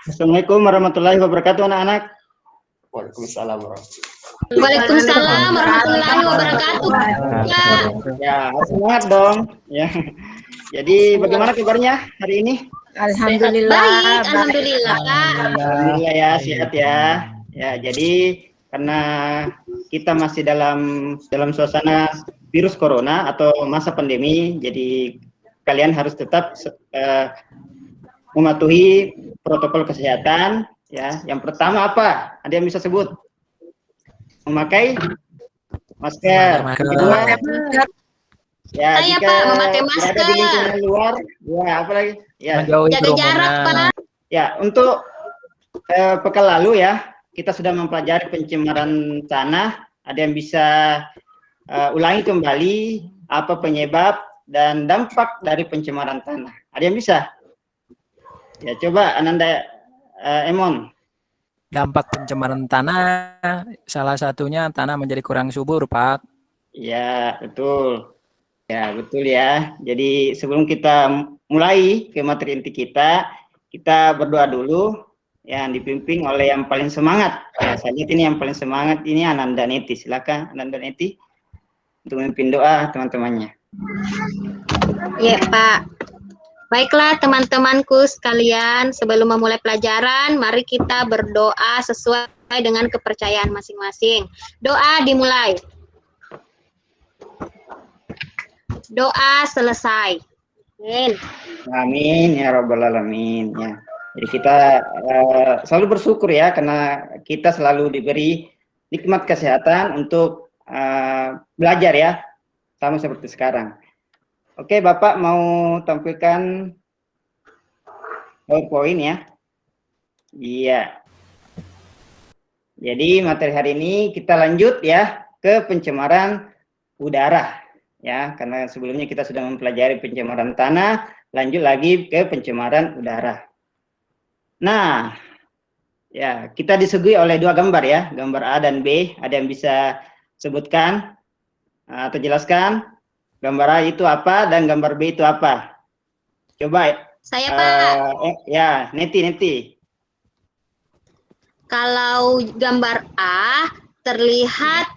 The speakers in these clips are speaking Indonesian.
Assalamualaikum warahmatullahi wabarakatuh, anak-anak. Waalaikumsalam warahmatullahi Waalaikumsalam warahmatullahi wabarakatuh. Ya, semangat dong. Ya. Jadi bagaimana kabarnya hari ini? Alhamdulillah. Baik, alhamdulillah, Kak. Alhamdulillah ya, sehat ya. Ya, jadi karena kita masih dalam suasana virus corona atau masa pandemi, jadi kalian harus tetap mematuhi protokol kesehatan. Ya, yang pertama apa? Ada yang bisa sebut? Memakai masker. Kedua, ya, jika memakai masker. berada di lingkungan luar, ya apa lagi? Ya, jaga jarak, Pak. Ya, untuk pekan lalu ya, kita sudah mempelajari pencemaran tanah. Ada yang bisa ulangi kembali apa penyebab dan dampak dari pencemaran tanah. Ada yang bisa? Ya, coba Ananda Emon. Dampak pencemaran tanah, salah satunya tanah menjadi kurang subur, Pak. Ya, betul. Ya, betul ya. Jadi sebelum kita mulai ke materi inti kita berdoa dulu yang dipimpin oleh yang paling semangat. Ya, saya lihat ini yang paling semangat ini Ananda Neti. Silakan Ananda Neti untuk memimpin doa teman-temannya. Ya, Pak. Baiklah teman-temanku sekalian, sebelum memulai pelajaran, mari kita berdoa sesuai dengan kepercayaan masing-masing. Doa dimulai. Doa selesai. Amin. Amin ya rabbal alamin ya. Jadi kita selalu bersyukur ya karena kita selalu diberi nikmat kesehatan untuk belajar ya, sama seperti sekarang. Oke, Bapak mau tampilkan PowerPoint ya. Iya. Jadi materi hari ini kita lanjut ya ke pencemaran udara ya, karena sebelumnya kita sudah mempelajari pencemaran tanah, lanjut lagi ke pencemaran udara. Nah, ya kita disuguhi oleh dua gambar ya, gambar A dan B. Ada yang bisa sebutkan atau jelaskan? Gambar A itu apa dan gambar B itu apa? Coba. Saya, Pak. Ya, Neti. Kalau gambar A terlihat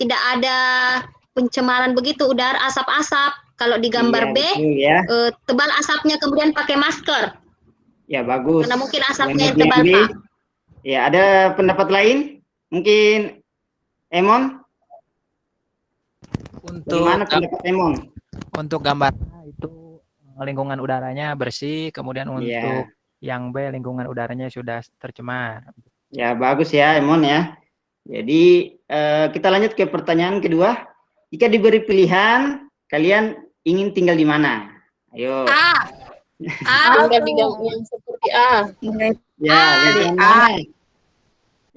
tidak ada pencemaran begitu, udara asap-asap. Kalau di gambar B, ya. Tebal asapnya kemudian pakai masker. Ya, bagus. Karena mungkin asapnya yang tebal, Pak. Ya, ada pendapat lain? Mungkin Emon? Untuk gambar itu lingkungan udaranya bersih, kemudian untuk yang B lingkungan udaranya sudah tercemar. Ya, bagus ya Emon ya. Jadi kita lanjut ke pertanyaan kedua. Jika diberi pilihan, kalian ingin tinggal di mana? Ayo. Tinggal di yang seperti A. Ya, lingkungan mana?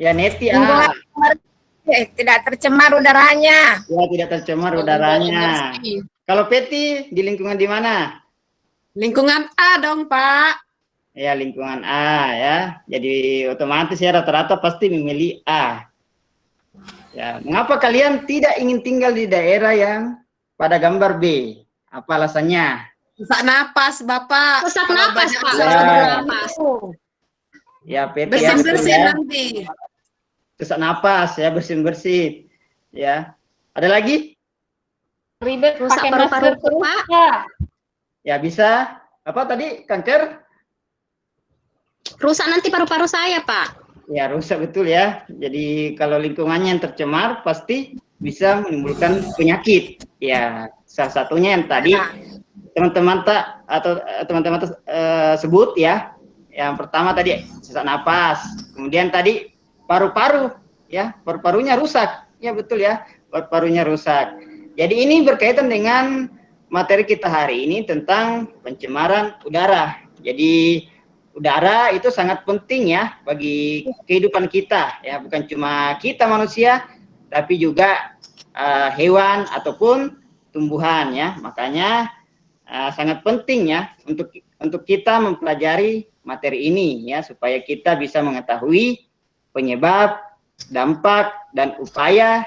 Ya, Neti A. Tidak tercemar udaranya. Ya, tidak tercemar udaranya. Kalau Peti di lingkungan di mana? Lingkungan A dong, Pak. Ya, lingkungan A ya. Jadi otomatis ya rata-rata pasti memilih A. Ya, mengapa kalian tidak ingin tinggal di daerah yang pada gambar B? Apa alasannya? Sesak napas, Bapak. Sesak napas, Pak. Ya, Peti bersih-bersih ya, nanti. Sesak napas ya, bersih-bersih ya. Ada lagi? Ribet rusak pakai paru-paru, masker terus, Pak. Pak. Ya, bisa. Apa tadi? Kanker? Rusak nanti paru-paru saya, Pak. Ya, rusak betul ya. Jadi kalau lingkungannya yang tercemar pasti bisa menimbulkan penyakit. Ya, salah satunya yang tadi teman-teman sebut ya. Yang pertama tadi sesak napas. Kemudian tadi paru-paru ya, paru-parunya rusak. Ya betul ya, paru-parunya rusak. Jadi ini berkaitan dengan materi kita hari ini tentang pencemaran udara. Jadi udara itu sangat penting ya bagi kehidupan kita ya, bukan cuma kita manusia tapi juga hewan ataupun tumbuhan ya. Makanya sangat penting ya untuk kita mempelajari materi ini ya, supaya kita bisa mengetahui penyebab, dampak, dan upaya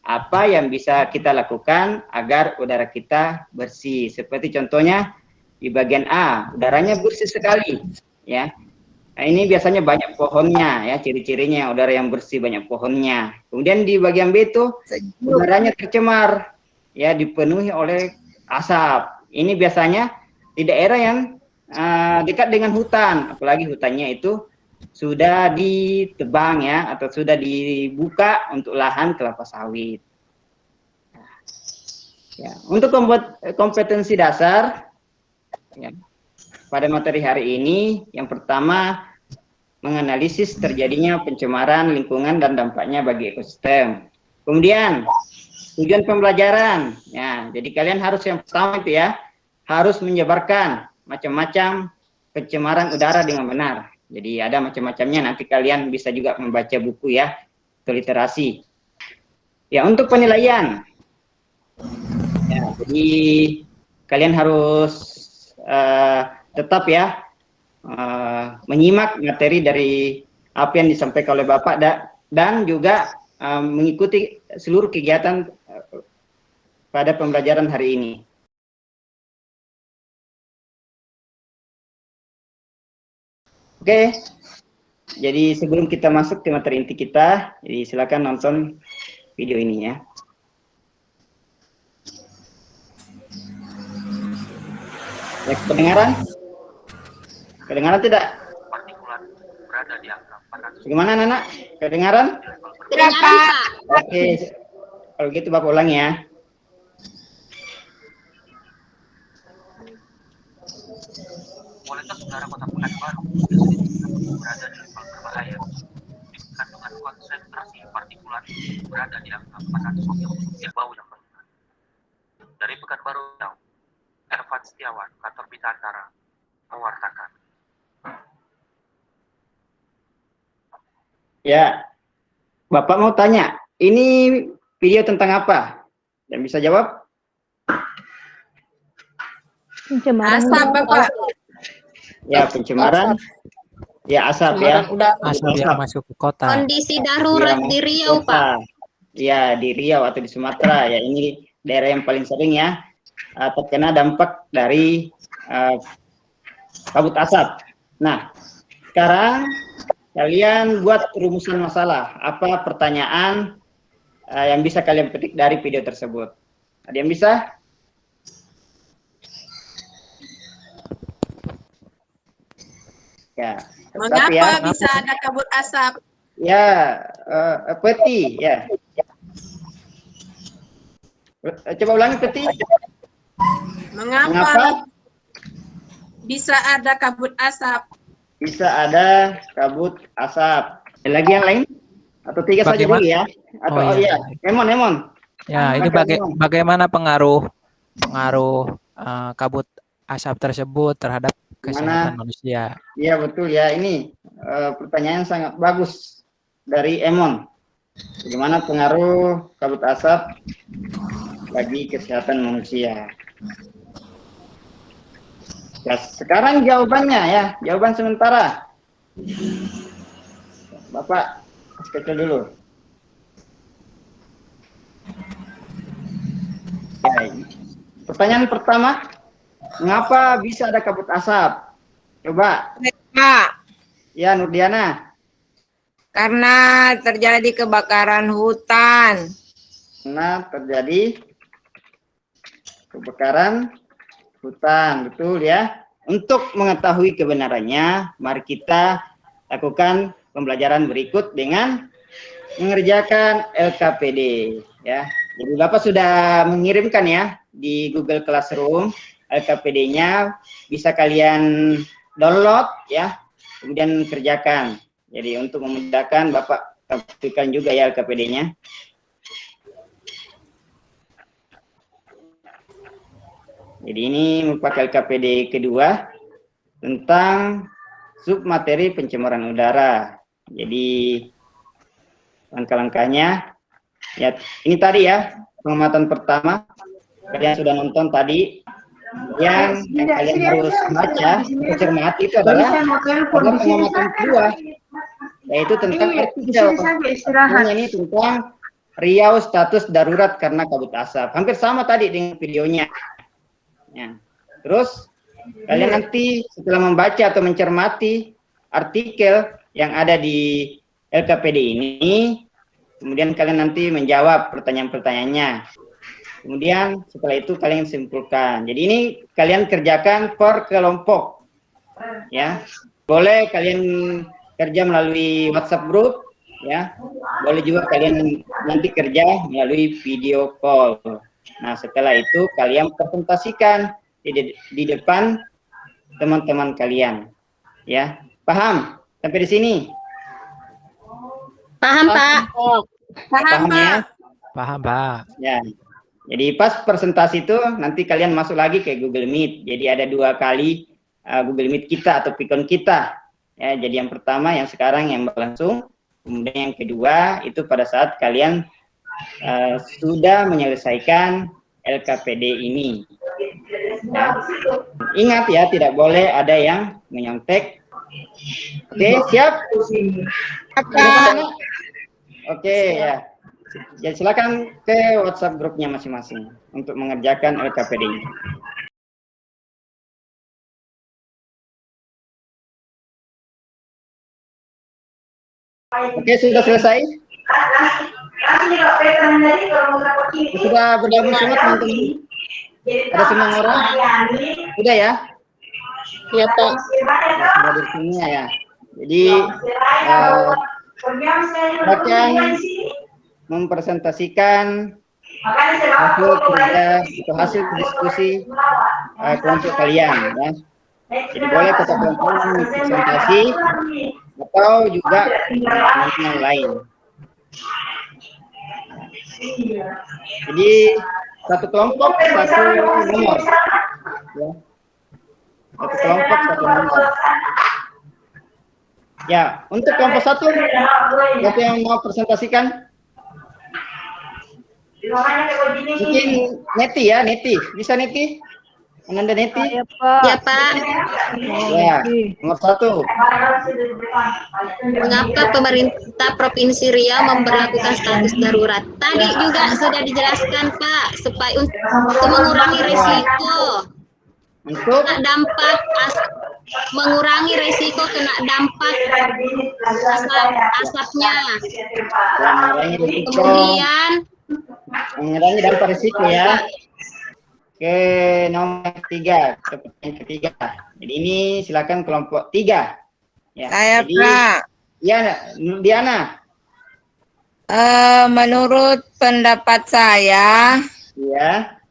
apa yang bisa kita lakukan agar udara kita bersih. Seperti contohnya di bagian A, udaranya bersih sekali, ya. Nah, ini biasanya banyak pohonnya ya, ciri-cirinya udara yang bersih banyak pohonnya. Kemudian di bagian B itu udaranya tercemar ya, dipenuhi oleh asap. Ini biasanya di daerah yang dekat dengan hutan, apalagi hutannya itu sudah ditebang ya, atau sudah dibuka untuk lahan kelapa sawit. Ya, untuk kompetensi dasar ya, pada materi hari ini, yang pertama menganalisis terjadinya pencemaran lingkungan dan dampaknya bagi ekosistem. Kemudian tujuan pembelajaran, ya, jadi kalian harus yang pertama itu ya, harus menjabarkan macam-macam pencemaran udara dengan benar. Jadi ada macam-macamnya, nanti kalian bisa juga membaca buku ya, untuk literasi. Ya, untuk penilaian, ya, jadi kalian harus tetap ya menyimak materi dari apa yang disampaikan oleh Bapak dan juga mengikuti seluruh kegiatan pada pembelajaran hari ini. Oke, jadi sebelum kita masuk ke materi inti kita, jadi silakan nonton video ini ya. Ya, kedengaran? Kedengaran tidak? Gimana Nana? Kedengaran? Kedengaran, Pak. Oke, kalau gitu Bapak ulang ya. Kualitas udara Kota Pekanbaru berada di level berbahaya. Kandungan konsentrasi partikulat berada di angka 400 ppm bau yang berlebihan. Dari Pekanbaru, Ervan Setiawan, Kantor Berita Antara, mewartakan. Ya, Bapak mau tanya, ini video tentang apa? Dan bisa jawab? Pencemaran Asap, Bapak. Ya, pencemaran. Ya, asap ya. Asap yang masuk ke kota. Kondisi darurat Yang di Riau, kota. Pak. Ya, di Riau atau di Sumatera ya. Ini daerah yang paling sering ya terkena dampak dari kabut asap. Nah, sekarang kalian buat rumusan masalah. Apa pertanyaan yang bisa kalian petik dari video tersebut? Ada yang bisa? Ya. Mengapa Ya, bisa ada kabut asap? ya, peti ya. Coba ulangi peti. Mengapa bisa ada kabut asap? Bisa ada kabut asap. Ada lagi yang lain? Atau tiga saja dulu ya? Atau Oh, iya. Emon. Ya, ini bagaimana pengaruh kabut asap tersebut terhadap kesehatan manusia? Iya betul ya, ini pertanyaan sangat bagus dari Emon. Bagaimana pengaruh kabut asap bagi kesehatan manusia? Ya, sekarang jawabannya ya, jawaban sementara. Bapak kecil dulu. Ya, pertanyaan pertama, mengapa bisa ada kabut asap? Coba. Pak, Ya, Nurdiana. karena terjadi kebakaran hutan. Karena terjadi kebakaran hutan, betul ya. Untuk mengetahui kebenarannya, mari kita lakukan pembelajaran berikut dengan mengerjakan LKPD ya. Jadi Bapak sudah mengirimkan ya di Google Classroom LKPD-nya, bisa kalian download ya, kemudian kerjakan. Jadi untuk memudahkan Bapak tampilkan juga ya LKPD-nya. Jadi ini merupakan LKPD kedua tentang submateri pencemaran udara. Jadi langkah-langkahnya ya, ini tadi ya pengamatan pertama kalian sudah nonton tadi. Yang kalian harus baca, cermati itu adalah pengamatan kedua, yaitu tentang artikel. Ini tentang Riau status darurat karena kabut asap. Hampir sama tadi dengan videonya. Ya. Terus kalian nanti setelah membaca atau mencermati artikel yang ada di LKPD ini, kemudian kalian nanti menjawab pertanyaan-pertanyaannya. Kemudian setelah itu kalian simpulkan. Jadi ini kalian kerjakan per kelompok, ya. Boleh kalian kerja melalui WhatsApp group, ya. Boleh juga kalian nanti kerja melalui video call. Nah, setelah itu kalian presentasikan di depan teman-teman kalian, ya. Paham sampai di sini? Paham, Pak? Paham ya? Paham, Pak. Ya. Jadi pas presentasi itu nanti kalian masuk lagi ke Google Meet. Jadi ada 2 kali Google Meet kita atau Pikon kita. Ya, jadi yang pertama yang sekarang yang berlangsung, kemudian yang kedua itu pada saat kalian sudah menyelesaikan LKPD ini. Ya. Ingat ya, tidak boleh ada yang menyontek. Oke, siap? Oke, ya. Ya, silakan ke WhatsApp grupnya masing-masing untuk mengerjakan LKPD ini. Oke, sudah selesai? Sudah bergabung semua teman-teman? Ada semua orang? Sudah ya? Iya, Pak. Sudah di sini ya. Jadi, silakan mempresentasikan hasil kerja atau hasil diskusi kelompok kalian, ya. Jadi boleh ke kelompok presentasi atau juga yang lain. Jadi satu kelompok satu nomor, ya. Satu kelompok satu nomor. Ya, untuk kelompok 1, siapa yang mau presentasikan? Mungkin Neti ya, Neti. Bisa Neti? Ananda Neti? Ya, Pak. Ya, nomor 1. Mengapa pemerintah Provinsi Riau memberlakukan status darurat? Tadi juga sudah dijelaskan, Pak, supaya untuk mengurangi risiko. Untuk Kena dampak mengurangi risiko kena dampak asapnya. mengurangi risiko, mengurangi dampak risiko ya. Oke, nomor 3, pertanyaan ketiga. Jadi ini silakan kelompok 3. Ya, Saya, jadi, Pak. Ya, Diana. Menurut pendapat saya, Ya.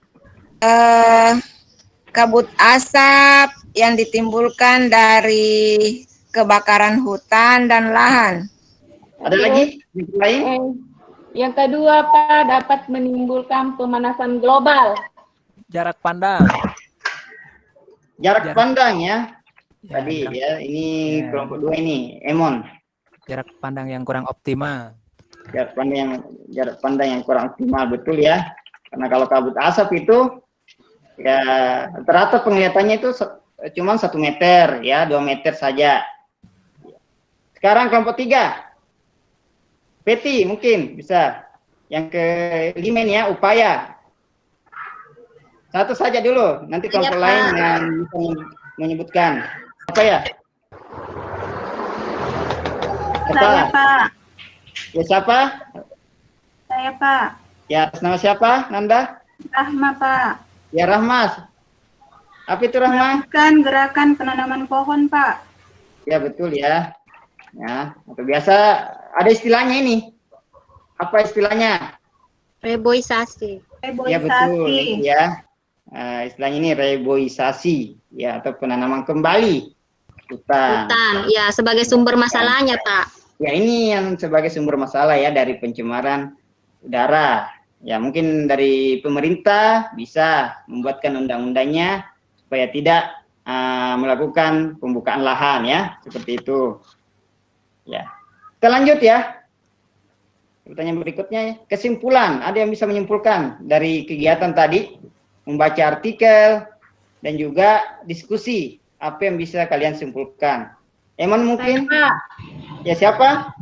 kabut asap yang ditimbulkan dari kebakaran hutan dan lahan. Ada lagi yang lain? Yang kedua, Pak, dapat menimbulkan pemanasan global. Jarak pandang. Jarak pandang ya. Ya, Tadi jarak- ya, ini Ya. kelompok 2 ini, Emon. Jarak pandang yang kurang optimal. Jarak pandang yang kurang optimal, betul ya. Karena kalau kabut asap itu ya rata penglihatannya itu cuma 1 meter ya, 2 meter saja. Sekarang kelompok 3. Peti mungkin bisa. Yang ke-5 ya, upaya. Satu saja dulu, nanti kelompok Pak. lain yang bisa menyebutkan. Apa ya? Saya, Pak. Ya, siapa? Saya, Pak. Ya, atas nama siapa, Nanda? Rahma, Pak. Ya, Rahmas. Apa itu Rahma? Kan gerakan penanaman pohon, Pak. Ya, betul ya. Ya, atau biasa ada istilahnya ini. Apa istilahnya? Reboisasi. Ya, betul Reboisasi. ya. Istilahnya ini reboisasi ya, atau penanaman kembali hutan. Hutan, ya, sebagai sumber masalahnya, Pak. Ya, ini yang sebagai sumber masalah ya dari pencemaran udara. Ya, mungkin dari pemerintah bisa membuatkan undang-undangnya supaya tidak melakukan pembukaan lahan ya, seperti itu. Ya. Kita lanjut ya. Pertanyaan berikutnya, kesimpulan. Ada yang bisa menyimpulkan dari kegiatan tadi, membaca artikel dan juga diskusi. Apa yang bisa kalian simpulkan? Emon mungkin? Pak, Ya, siapa?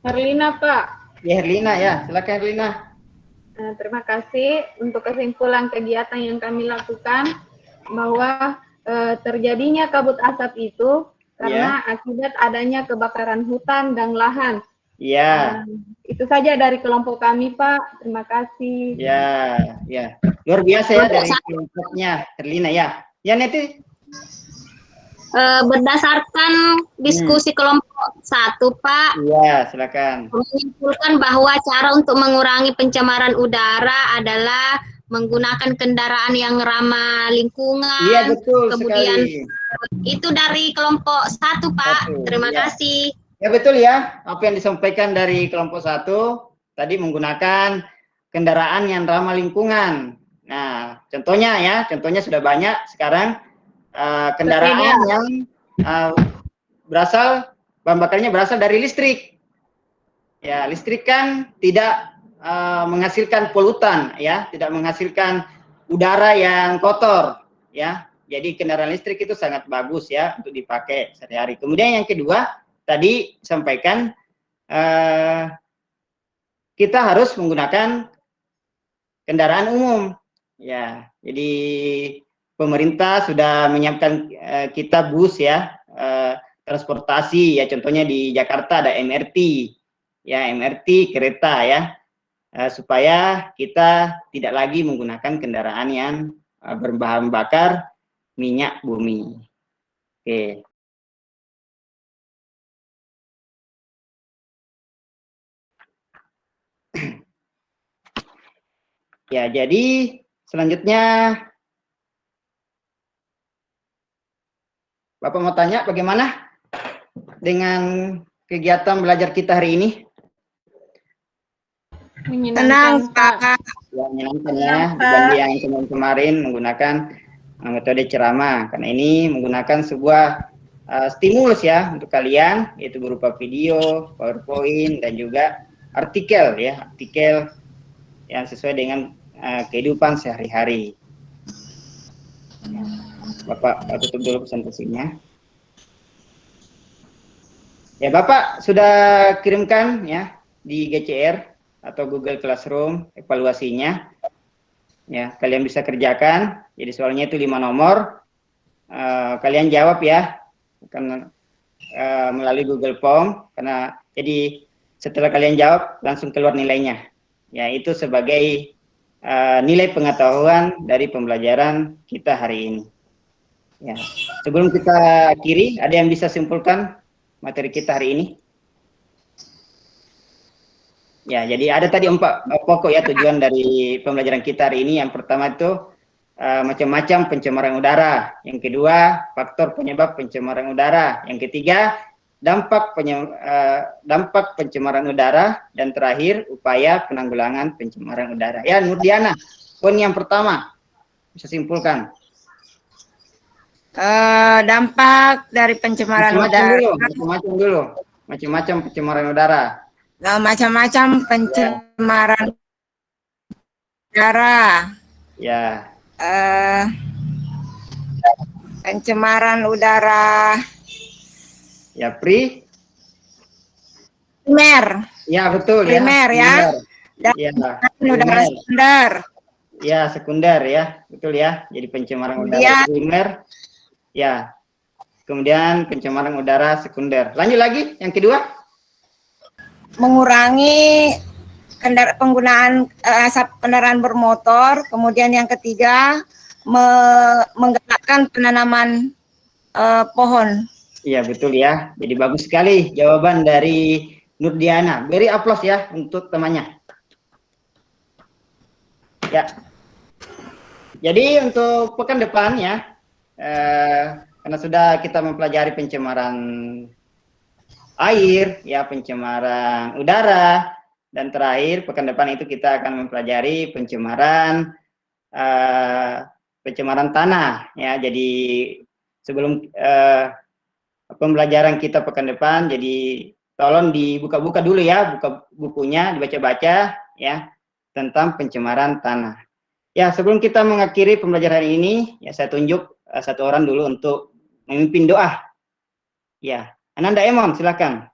Herlina, Pak. Ya, Herlina ya. Silakan Herlina. Terima kasih untuk kesimpulan kegiatan yang kami lakukan bahwa terjadinya kabut asap itu karena akibat adanya kebakaran hutan dan lahan. Ya. Itu saja dari kelompok kami, Pak. Terima kasih. Ya, ya. Luar biasa ya dari kelompoknya, Herlina ya. Ya, Neti. Berdasarkan diskusi kelompok 1, Pak, Iya, silakan. menyimpulkan bahwa cara untuk mengurangi pencemaran udara adalah menggunakan kendaraan yang ramah lingkungan. Iya, betul Kemudian sekali. itu dari kelompok 1, Pak. Satu, Terima ya. kasih. Ya, betul ya. Apa yang disampaikan dari kelompok 1 tadi menggunakan kendaraan yang ramah lingkungan. Nah, contohnya sudah banyak sekarang kendaraan yang berasal bahan bakarnya berasal dari listrik. Ya, listrik kan tidak menghasilkan polutan, ya, tidak menghasilkan udara yang kotor, ya. Jadi kendaraan listrik itu sangat bagus ya untuk dipakai sehari-hari. Kemudian yang kedua tadi sampaikan kita harus menggunakan kendaraan umum, ya. Jadi pemerintah sudah menyiapkan kita bus ya, transportasi ya, contohnya di Jakarta ada MRT ya, MRT kereta ya, supaya kita tidak lagi menggunakan kendaraan yang berbahan bakar minyak bumi. Oke. Ya, jadi selanjutnya Bapak mau tanya bagaimana dengan kegiatan belajar kita hari ini? Tenang, Pak. Ya, menyenangkan ya, dibanding yang kemarin menggunakan metode ceramah. Karena ini menggunakan sebuah stimulus ya untuk kalian, yaitu berupa video, PowerPoint, dan juga artikel ya, artikel yang sesuai dengan kehidupan sehari-hari. Bapak tutup dulu presentasinya. Ya, Bapak sudah kirimkan ya di GCR atau Google Classroom evaluasinya. Ya, kalian bisa kerjakan. Jadi soalnya itu 5 nomor. Kalian jawab ya, karena melalui Google Form. Karena jadi setelah kalian jawab langsung keluar nilainya. Ya, itu sebagai nilai pengetahuan dari pembelajaran kita hari ini. Ya, sebelum kita akhiri, ada yang bisa simpulkan materi kita hari ini? Ya, jadi ada tadi 4 pokok ya tujuan dari pembelajaran kita hari ini. Yang pertama itu macam-macam pencemaran udara. Yang kedua, faktor penyebab pencemaran udara. Yang ketiga, dampak pencemaran udara. Dan terakhir, upaya penanggulangan pencemaran udara. Ya, Nurdiana, poin yang pertama bisa simpulkan. Dampak dari pencemaran udara. Macam-macam pencemaran udara. Macam-macam pencemaran udara. Ya. Pencemaran udara. Ya, primer. Ya, betul primer, ya. Dan udara sekunder. Ya, sekunder ya, betul ya. Jadi pencemaran udara primer. Ya. Kemudian pencemaran udara sekunder. Lanjut lagi, yang kedua. Mengurangi penggunaan asap kendaraan bermotor. Kemudian yang ketiga, menggalakkan penanaman pohon. Iya, betul ya. Jadi bagus sekali jawaban dari Nurdiana. Beri aplaus ya untuk temannya. Ya. Jadi untuk pekan depan ya, karena sudah kita mempelajari pencemaran air, ya, pencemaran udara, dan terakhir pekan depan itu kita akan mempelajari pencemaran tanah, ya. Jadi sebelum pembelajaran kita pekan depan, jadi tolong dibuka-buka dulu ya, buka bukunya, dibaca-baca ya tentang pencemaran tanah. Ya, sebelum kita mengakhiri pembelajaran ini, ya saya tunjuk satu orang dulu untuk memimpin doa. Ya, Ananda Emon, silakan.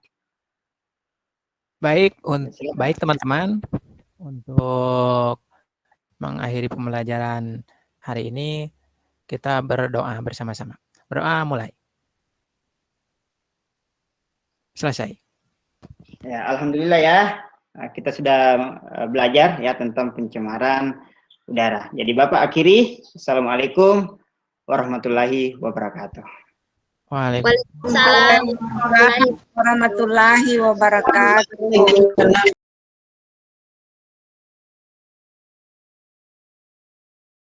Baik, baik teman-teman, untuk mengakhiri pembelajaran hari ini kita berdoa bersama-sama. Berdoa mulai. Selesai. Ya, alhamdulillah ya. Nah, kita sudah belajar ya tentang pencemaran udara. Jadi Bapak akhiri. Assalamualaikum warahmatullahi wabarakatuh. Waalaikumsalam. Warahmatullahi wabarakatuh.